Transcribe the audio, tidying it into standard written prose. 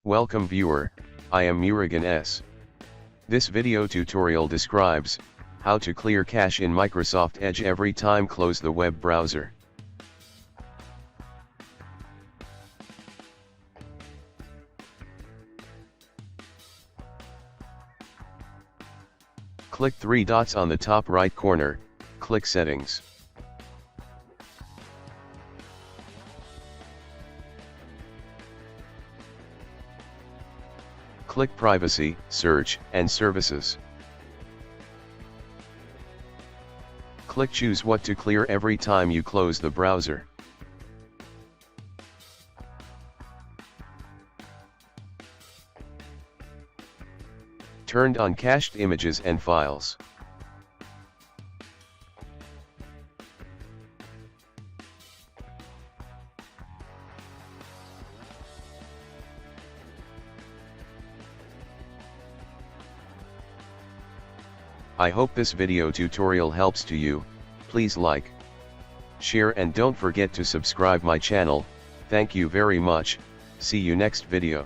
Welcome viewer, I am Murugan S. This video tutorial describes how to clear cache in Microsoft Edge every time close the web browser. Click three dots on the top right corner, click Settings. Click Privacy, Search, and Services. Click Choose what to clear every time you close the browser. Turned on cached images and files. I hope this video tutorial helps to you. Please like, share and don't forget to subscribe my channel. Thank you very much. See you next video.